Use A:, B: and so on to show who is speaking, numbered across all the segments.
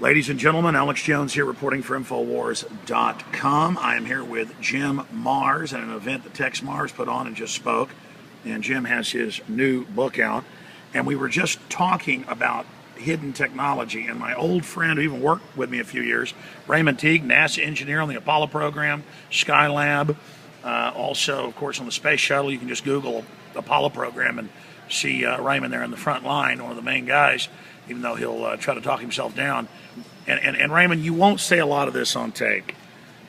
A: Ladies and gentlemen, Alex Jones here reporting for Infowars.com. I am here with Jim Mars at an event that Tex Mars put on and just spoke. And Jim has his new book out. And we were just talking about hidden technology. And my old friend who even worked with me a few years, Raymond Teague, NASA engineer on the Apollo program, Skylab. Also, of course, on the space shuttle, you can just Google Apollo program and see Raymond there in the front line, one of the main guys, even though he'll try to talk himself down. And Raymond, you won't say a lot of this on tape,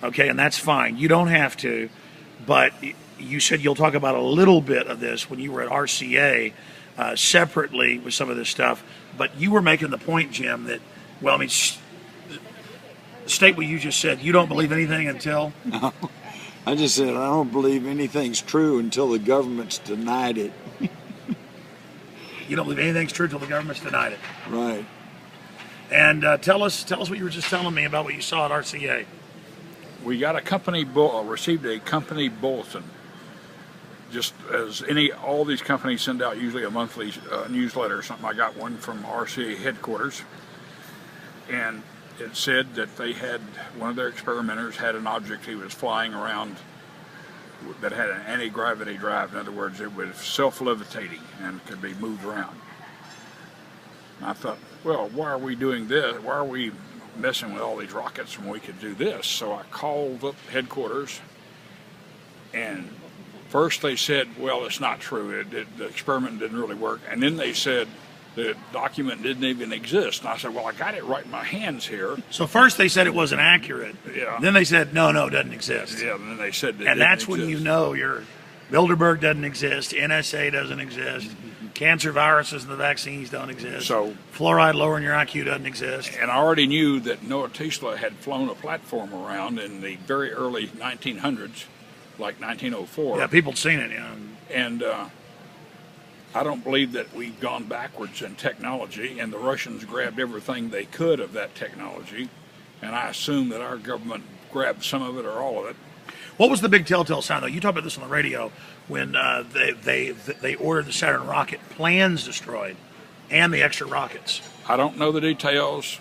A: okay, and that's fine. You don't have to, but you said you'll talk about a little bit of this when you were at RCA separately with some of this stuff. But you were making the point, Jim, that, well, I mean, state what you just said. You don't believe anything until...
B: No, I just said I don't believe anything's true until the government's denied it.
A: You don't believe anything's true until the government's denied it.
B: Right.
A: And tell us what you were just telling me about what you saw at RCA.
C: We got received a company bulletin, just as all these companies send out usually a monthly newsletter or something. I got one from RCA headquarters, and it said that they had, one of their experimenters had an object he was flying around that had an anti-gravity drive. In other words, it was self-levitating and could be moved around. And I thought, well, why are we doing this? Why are we messing with all these rockets when we could do this? So I called up headquarters, and first they said, well, it's not true. The experiment didn't really work. And then they said the document didn't even exist. And I said, well, I got it right in my hands here.
A: So first they said it wasn't accurate.
C: Yeah.
A: Then they said, no, it doesn't exist.
C: Yeah, and then they said it
A: and that's
C: exist.
A: when you know your Bilderberg doesn't exist, NSA doesn't exist, cancer viruses and the vaccines don't exist,
C: so
A: fluoride lowering your IQ doesn't exist.
C: And I already knew that Noah Tesla had flown a platform around in the very early 1900s, like 1904.
A: Yeah, people had seen it. Yeah.
C: And I don't believe that we've gone backwards in technology, and the Russians grabbed everything they could of that technology, and I assume that our government grabbed some of it or all of it.
A: What was the big telltale sign, though? You talked about this on the radio when they ordered the Saturn rocket plans destroyed and the extra rockets.
C: I don't know the details.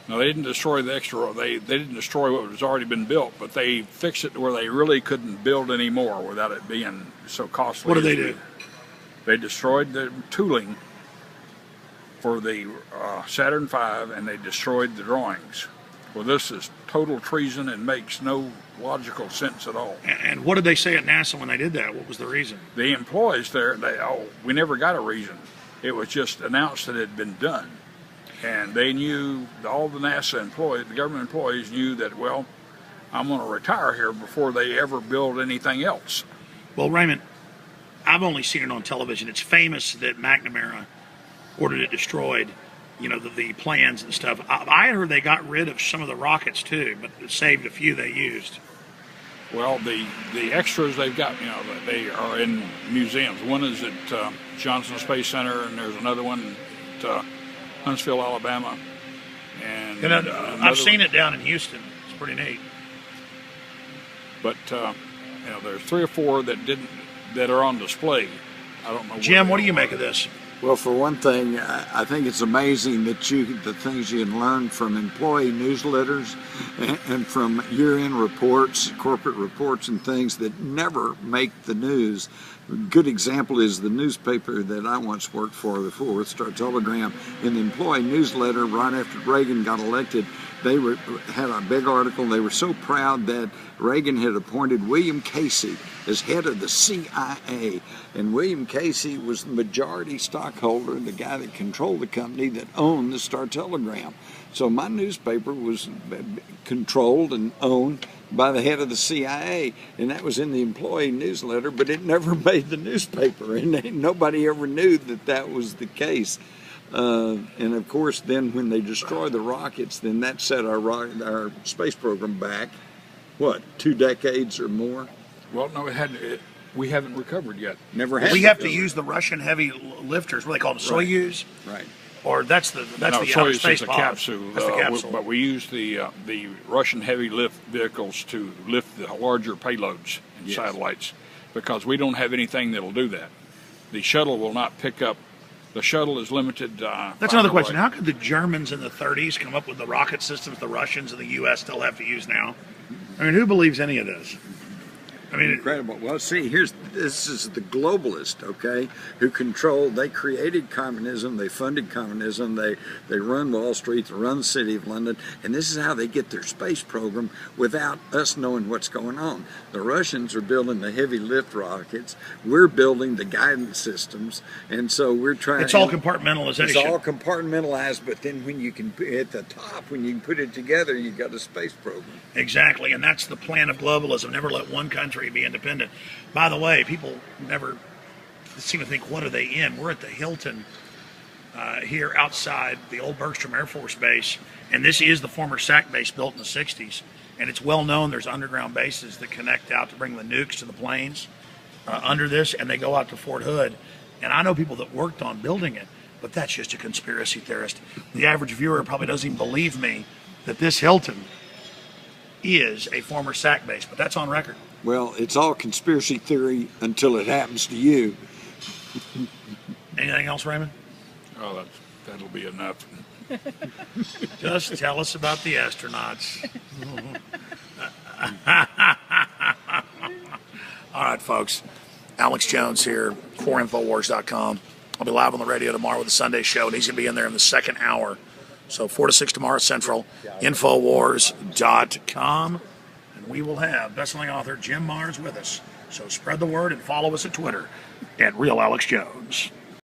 C: No, they didn't destroy the extra. They didn't destroy what was already been built, but they fixed it to where they really couldn't build any more without it being so costly.
A: What did they do?
C: They destroyed the tooling for the Saturn V, and they destroyed the drawings. Well, this is total treason and makes no logical sense at all.
A: And what did they say at NASA when they did that? What was the reason?
C: The employees there, we never got a reason. It was just announced that it had been done. And they knew, all the NASA employees, the government employees knew that, well, I'm going to retire here before they ever build anything else.
A: Well, Raymond, I've only seen it on television. It's famous that McNamara ordered it destroyed, you know, the plans and stuff. I heard they got rid of some of the rockets too, but it saved a few they used.
C: Well, the extras they've got, you know, they are in museums. One is at Johnson Space Center, and there's another one at Huntsville, Alabama. And
A: I've seen it down in Houston. It's pretty neat.
C: But you know, there's 3 or 4 that are on display. I don't know.
A: Jim, what do you make of this?
B: Well, for one thing, I think it's amazing that the things you can learn from employee newsletters and from year-end reports, corporate reports and things that never make the news. A good example is the newspaper that I once worked for, the Fort Worth Star-Telegram. In the employee newsletter, right after Reagan got elected, they had a big article. They were so proud that Reagan had appointed William Casey as head of the CIA. And William Casey was the majority stockholder, the guy that controlled the company that owned the Star-Telegram. So my newspaper was controlled and owned by the head of the CIA, and that was in the employee newsletter, but it never made the newspaper, and nobody ever knew that that was the case. And of course, then when they destroy the rockets, then that set our space program back, what, 2 decades or more?
C: Well, no, we haven't recovered yet.
B: Never have.
A: We have to use the Russian heavy lifters. What do they call them? Soyuz?
B: Right.
A: Or that's the
C: Soyuz
A: outer space
C: is the
A: pod.
C: capsule.
A: That's the capsule.
C: But we use the Russian heavy lift vehicles to lift the larger payloads and satellites, because we don't have anything that'll do that. The shuttle will not pick up The shuttle is limited.
A: That's another question. How could the Germans in the 30s come up with the rocket systems the Russians and the U.S. still have to use now? I mean, who believes any of this? I mean,
B: incredible. Well, see, this is the globalist, okay, who they created communism, they funded communism, they run Wall Street, they run the City of London, and this is how they get their space program without us knowing what's going on. The Russians are building the heavy lift rockets, we're building the guidance systems, and so we're trying.
A: It's all compartmentalization.
B: It's all compartmentalized, but then when you can, at the top, when you can put it together, you've got a space program.
A: Exactly, and that's the plan of globalism. Never let one country be independent. By the way, people never seem to think, what are they in? We're at the Hilton here outside the old Bergstrom Air Force Base, and this is the former SAC base built in the 60s, and it's well known there's underground bases that connect out to bring the nukes to the planes under this, and they go out to Fort Hood. And I know people that worked on building it, but that's just a conspiracy theorist. The average viewer probably doesn't even believe me that this Hilton is a former SAC base, but that's on record.
B: Well, it's all conspiracy theory until it happens to you.
A: Anything else, Raymond?
C: Oh, that'll be enough.
A: Just tell us about the astronauts. All right, folks. Alex Jones here for Infowars.com. I'll be live on the radio tomorrow with the Sunday show, and he's going to be in there in the second hour. So 4 to 6 tomorrow Central, Infowars.com. And we will have best-selling author Jim Mars with us. So spread the word and follow us at Twitter at Real Alex Jones.